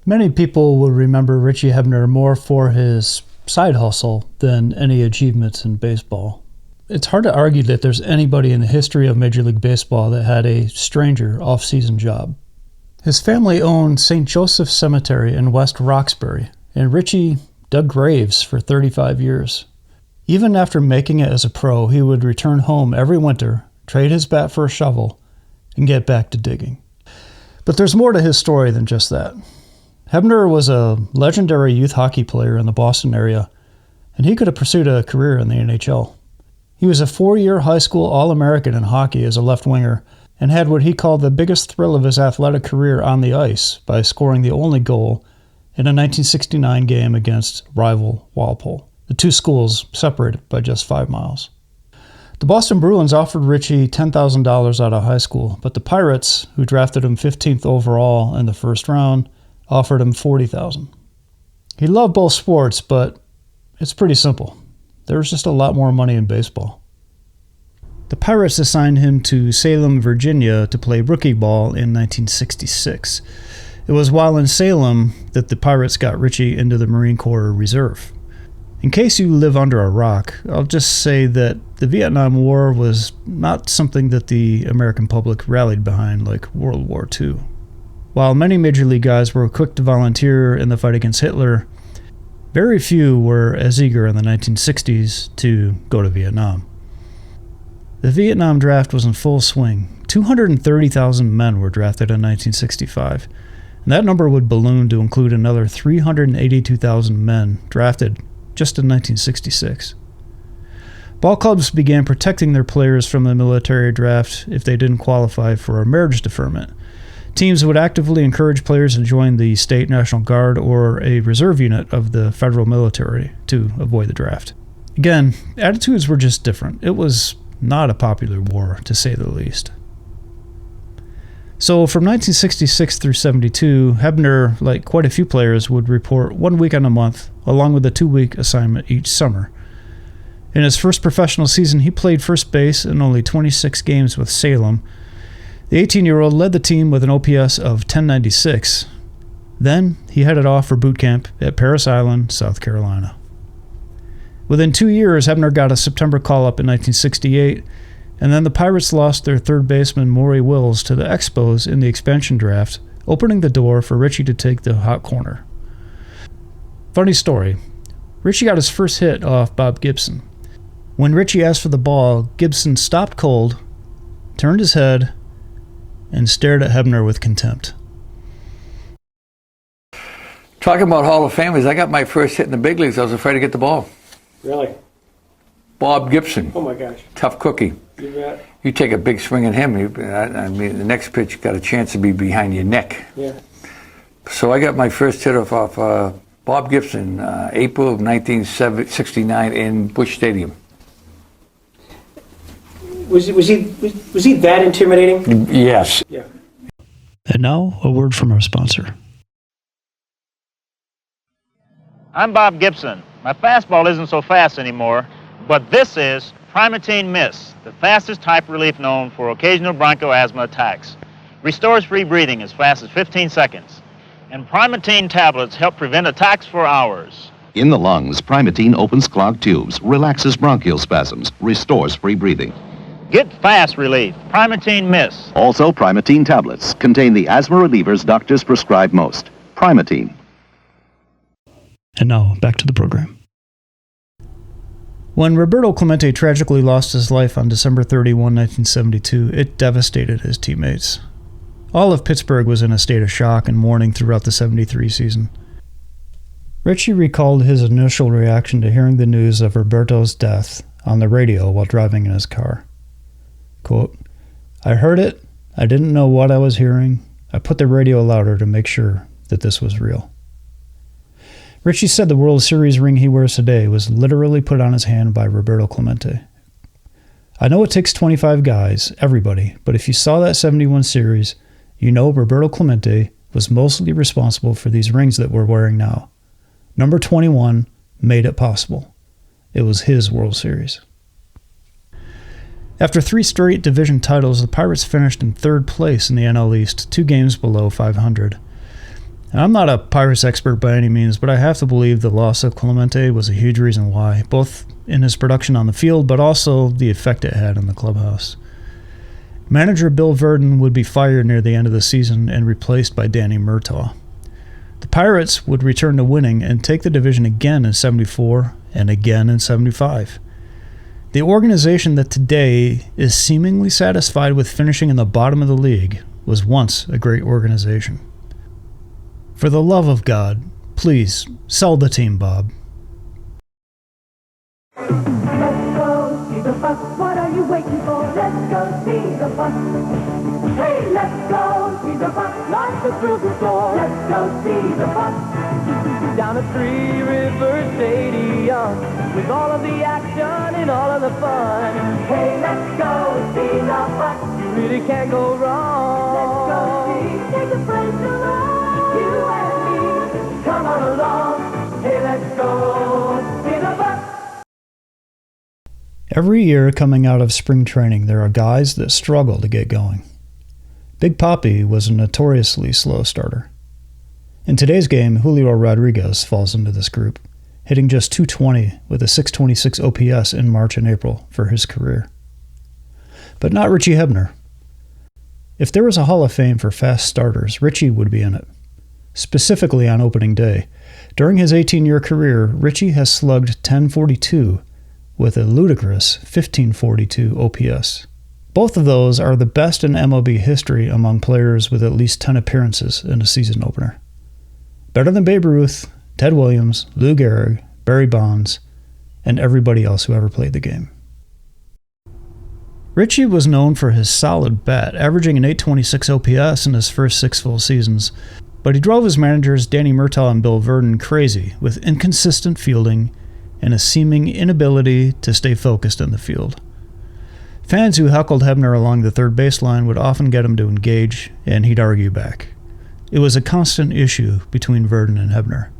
Many people will remember Richie Hebner more for his side hustle than any achievements in baseball. It's hard to argue that there's anybody in the history of Major League Baseball that had a stranger off-season job. His family owned St. Joseph's Cemetery in West Roxbury, and Richie dug graves for 35 years. Even after making it as a pro, he would return home every winter, trade his bat for a shovel, and get back to digging. But there's more to his story than just that. Hebner was a legendary youth hockey player in the Boston area, and he could have pursued a career in the NHL. He was a 4-year high school All-American in hockey as a left winger, and had what he called the biggest thrill of his athletic career on the ice by scoring the only goal in a 1969 game against rival Walpole. The two schools separated by just 5 miles. The Boston Bruins offered Richie $10,000 out of high school, but the Pirates, who drafted him 15th overall in the first round, offered him $40,000. He loved both sports, but it's pretty simple. There was just a lot more money in baseball. The Pirates assigned him to Salem, Virginia to play rookie ball in 1966. It was while in Salem that the Pirates got Richie into the Marine Corps Reserve. In case you live under a rock, I'll just say that the Vietnam War was not something that the American public rallied behind like World War II. While many Major League guys were quick to volunteer in the fight against Hitler, very few were as eager in the 1960s to go to Vietnam. The Vietnam draft was in full swing. 230,000 men were drafted in 1965, and that number would balloon to include another 382,000 men drafted just in 1966. Ball clubs began protecting their players from the military draft if they didn't qualify for a marriage deferment. Teams would actively encourage players to join the State National Guard or a reserve unit of the federal military to avoid the draft. Again, attitudes were just different. It was not a popular war, to say the least. So from 1966 through 72, Hebner, like quite a few players, would report 1 weekend a month, along with a 2-week assignment each summer. In his first professional season, he played first base in only 26 games with Salem. The 18-year-old led the team with an OPS of 1096. Then he headed off for boot camp at Parris Island, South Carolina. Within 2 years, Hebner got a September call-up in 1968, and then the Pirates lost their third baseman Maury Wills to the Expos in the expansion draft, opening the door for Richie to take the hot corner. Funny story, Richie got his first hit off Bob Gibson. When Richie asked for the ball, Gibson stopped cold, turned his head, and stared at Hebner with contempt. Talking about Hall of Famers, I got my first hit in the big leagues. I was afraid to get the ball. Really? Bob Gibson. Oh my gosh. Tough cookie. You bet. You take a big swing at him, I mean, the next pitch got a chance to be behind your neck. Yeah. So I got my first hit off Bob Gibson, April of 1969 in Busch Stadium. Was he that intimidating? Yes. Yeah. And now, a word from our sponsor. I'm Bob Gibson. My fastball isn't so fast anymore, but this is Primatene Mist, the fastest type relief known for occasional bronchoasthma attacks. Restores free breathing as fast as 15 seconds. And Primatene tablets help prevent attacks for hours. In the lungs, Primatene opens clogged tubes, relaxes bronchial spasms, restores free breathing. Get fast relief. Primatene Mist. Also, Primatene tablets contain the asthma relievers doctors prescribe most. Primatene. And now, back to the program. When Roberto Clemente tragically lost his life on December 31, 1972, it devastated his teammates. All of Pittsburgh was in a state of shock and mourning throughout the 73 season. Richie recalled his initial reaction to hearing the news of Roberto's death on the radio while driving in his car. Quote, "I heard it. I didn't know what I was hearing. I put the radio louder to make sure that this was real." Richie said the World Series ring he wears today was literally put on his hand by Roberto Clemente. "I know it takes 25 guys, everybody, but if you saw that 71 series, you know Roberto Clemente was mostly responsible for these rings that we're wearing now. Number 21 made it possible. It was his World Series." After 3 straight division titles, the Pirates finished in third place in the NL East, 2 games below 500. And I'm not a Pirates expert by any means, but I have to believe the loss of Clemente was a huge reason why, both in his production on the field, but also the effect it had in the clubhouse. Manager Bill Virdon would be fired near the end of the season and replaced by Danny Murtaugh. The Pirates would return to winning and take the division again in '74 and again in '75. The organization that today is seemingly satisfied with finishing in the bottom of the league was once a great organization. For the love of God, please sell the team, Bob. Let's go see the bus. What are you waiting for? Let's go see the bus. Hey, let's go see the bus. Like the thrill to soar. Let's go see the bus. Down at Three River Stadium with all of the action and all of the fun. Hey, let's go see the bus. You really can't go wrong. Let's go see. Take a friend along. You and me. Come on along. Hey, let's go see the bus. Every year coming out of spring training, there are guys that struggle to get going. Big Papi was a notoriously slow starter. In today's game, Julio Rodriguez falls into this group, hitting just .220 with a .626 OPS in March and April for his career. But not Richie Hebner. If there was a Hall of Fame for fast starters, Richie would be in it. Specifically on opening day. During his 18-year career, Richie has slugged .1042 with a ludicrous 1542 OPS. Both of those are the best in MLB history among players with at least 10 appearances in a season opener. Better than Babe Ruth, Ted Williams, Lou Gehrig, Barry Bonds, and everybody else who ever played the game. Richie was known for his solid bat, averaging an .826 OPS in his first 6 full seasons, but he drove his managers Danny Murtaugh and Bill Virdon crazy with inconsistent fielding and a seeming inability to stay focused in the field. Fans who heckled Hebner along the third baseline would often get him to engage, and he'd argue back. It was a constant issue between Virdon and Hebner.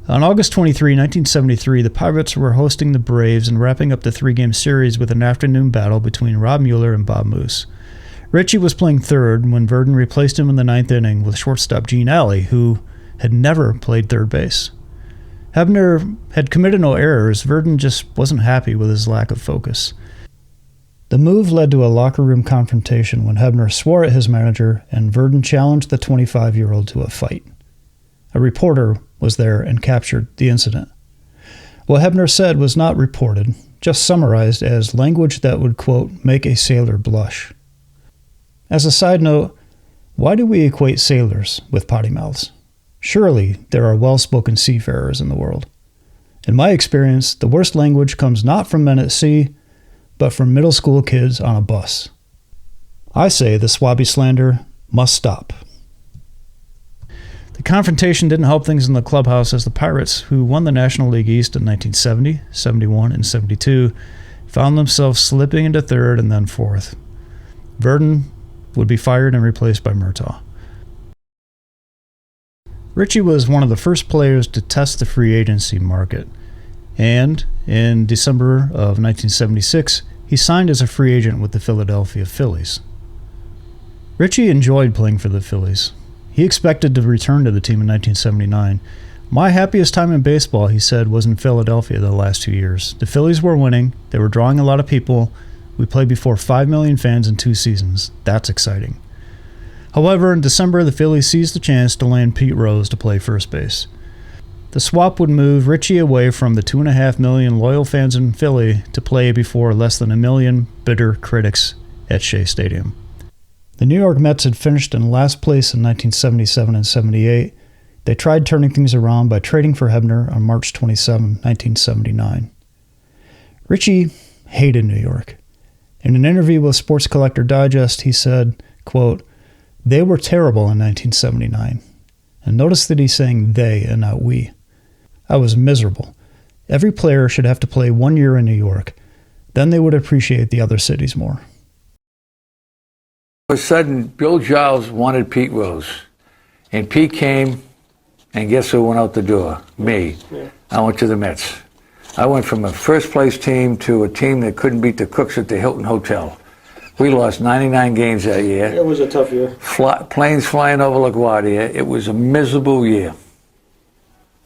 On August 23, 1973, the Pirates were hosting the Braves and wrapping up the 3-game series with an afternoon battle between Rob Mueller and Bob Moose. Richie was playing third when Virdon replaced him in the 9th inning with shortstop Gene Alley, who had never played third base. Hebner had committed no errors. Virdon just wasn't happy with his lack of focus. The move led to a locker room confrontation when Hebner swore at his manager and Virdon challenged the 25-year-old to a fight. A reporter was there and captured the incident. What Hebner said was not reported, just summarized as language that would, quote, make a sailor blush. As a side note, why do we equate sailors with potty mouths? Surely there are well-spoken seafarers in the world. In my experience, the worst language comes not from men at sea, but from middle school kids on a bus. I say the swabby slander must stop. The confrontation didn't help things in the clubhouse as the Pirates, who won the National League East in 1970, 71, and 72, found themselves slipping into third and then fourth. Virdon would be fired and replaced by Murtaugh. Richie was one of the first players to test the free agency market, and in December of 1976, he signed as a free agent with the Philadelphia Phillies. Richie enjoyed playing for the Phillies. He expected to return to the team in 1979. My happiest time in baseball, he said, was in Philadelphia the last 2 years. The Phillies were winning. They were drawing a lot of people. We played before 5 million fans in 2 seasons. That's exciting. However, in December, the Phillies seized the chance to land Pete Rose to play first base. The swap would move Richie away from the 2.5 million loyal fans in Philly to play before less than 1 million bitter critics at Shea Stadium. The New York Mets had finished in last place in 1977 and 78. They tried turning things around by trading for Hebner on March 27, 1979. Richie hated New York. In an interview with Sports Collector Digest, he said, quote, "They were terrible in 1979. And notice that he's saying they and not we. I was miserable. Every player should have to play 1 year in New York. Then they would appreciate the other cities more." All of a sudden, Bill Giles wanted Pete Rose. And Pete came, and guess who went out the door? Me. Yeah. I went to the Mets. I went from a first-place team to a team that couldn't beat the Cooks at the Hilton Hotel. We lost 99 games that year. It was a tough year. Planes flying over LaGuardia. It was a miserable year.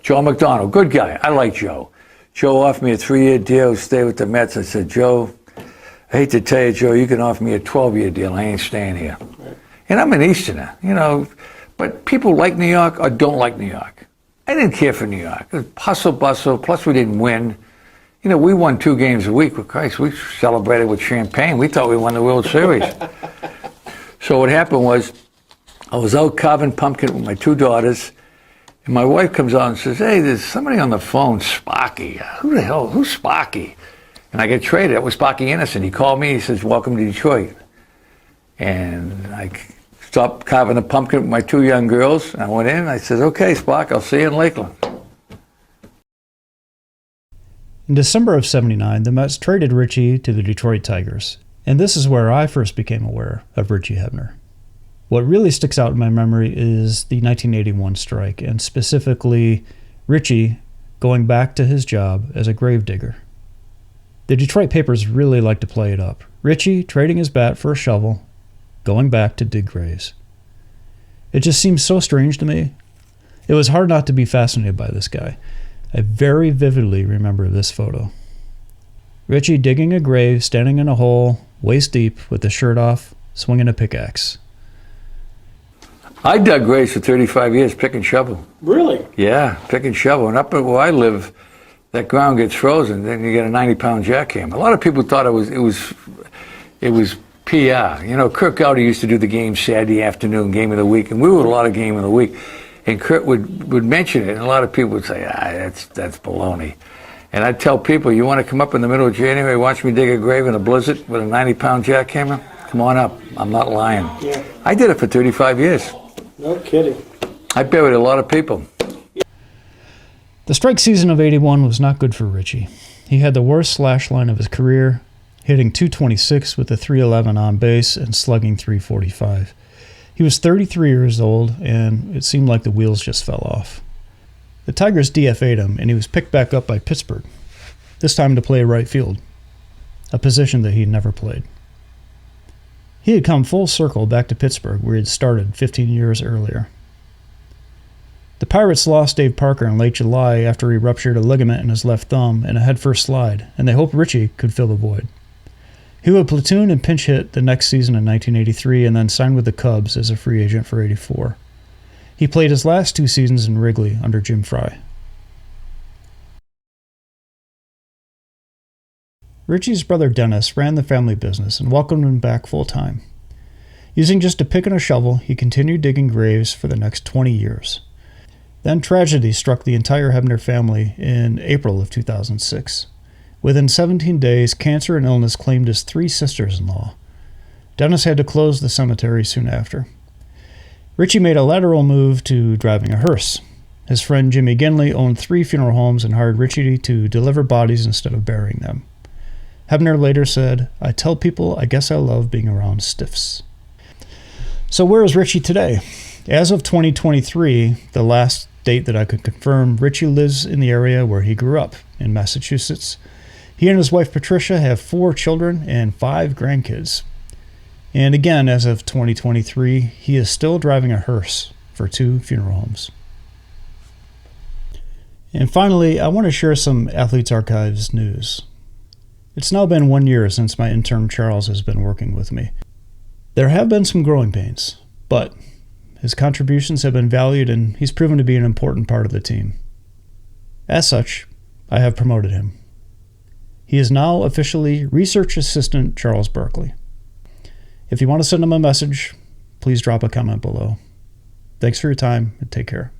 Joe McDonald, good guy. I like Joe. Joe offered me a 3-year deal to stay with the Mets. I said, Joe, I hate to tell you, Joe, you can offer me a 12-year deal. I ain't staying here. Right. And I'm an Easterner, you know. But people like New York or don't like New York. I didn't care for New York. It was hustle bustle, plus we didn't win. You know, we won 2 games a week. Well, Christ, we celebrated with champagne. We thought we won the World Series. So what happened was, I was out carving pumpkin with my 2 daughters, and my wife comes on and says, hey, there's somebody on the phone, Sparky. Who the hell, who's Sparky? And I get traded. That was Sparky Innocent. He called me, he says, welcome to Detroit. And I stopped carving the pumpkin with my 2 young girls, and I went in, I said, okay, Spark, I'll see you in Lakeland. In December of '79, the Mets traded Richie to the Detroit Tigers, and this is where I first became aware of Richie Hebner. What really sticks out in my memory is the 1981 strike, and specifically Richie going back to his job as a gravedigger. The Detroit papers really like to play it up. Richie trading his bat for a shovel, going back to dig graves. It just seems so strange to me. It was hard not to be fascinated by this guy. I very vividly remember this photo. Richie digging a grave, standing in a hole, waist deep, with the shirt off, swinging a pickaxe. I dug graves for 35 years, pick and shovel. Really? Yeah, pick and shovel. And up where I live, that ground gets frozen, then you get a 90-pound jackhammer. A lot of people thought it was PR. You know, Kurt Gowdy used to do the game Saturday afternoon, game of the week, and we were a lot of game of the week. And Kurt would mention it, and a lot of people would say, that's baloney. And I'd tell people, you want to come up in the middle of January, watch me dig a grave in a blizzard with a 90-pound jackhammer? Come on up. I'm not lying. Yeah. I did it for 35 years. No kidding. I buried a lot of people. The strike season of '81 was not good for Richie. He had the worst slash line of his career, hitting .226 with a .311 on base and slugging .345. He was 33 years old, and it seemed like the wheels just fell off. The Tigers DFA'd him, and he was picked back up by Pittsburgh, this time to play right field, a position that he had never played. He had come full circle back to Pittsburgh, where he had started 15 years earlier. The Pirates lost Dave Parker in late July after he ruptured a ligament in his left thumb in a headfirst slide, and they hoped Richie could fill the void. He would platoon and pinch hit the next season in 1983 and then signed with the Cubs as a free agent for '84. He played his last 2 seasons in Wrigley under Jim Fry. Richie's brother Dennis ran the family business and welcomed him back full-time. Using just a pick and a shovel, he continued digging graves for the next 20 years. Then tragedy struck the entire Hebner family in April of 2006. Within 17 days, cancer and illness claimed his 3 sisters-in-law. Dennis had to close the cemetery soon after. Richie made a lateral move to driving a hearse. His friend Jimmy Ginley owned 3 funeral homes and hired Richie to deliver bodies instead of burying them. Hebner later said, I tell people I guess I love being around stiffs. So where is Richie today? As of 2023, the last date that I could confirm, Richie lives in the area where he grew up, in Massachusetts. He and his wife Patricia have 4 children and 5 grandkids. And again, as of 2023, he is still driving a hearse for 2 funeral homes. And finally, I want to share some Athletes Archives news. It's now been 1 year since my intern Charles has been working with me. There have been some growing pains, but his contributions have been valued and he's proven to be an important part of the team. As such, I have promoted him. He is now officially Research Assistant Charles Barkley. If you want to send him a message, please drop a comment below. Thanks for your time and take care.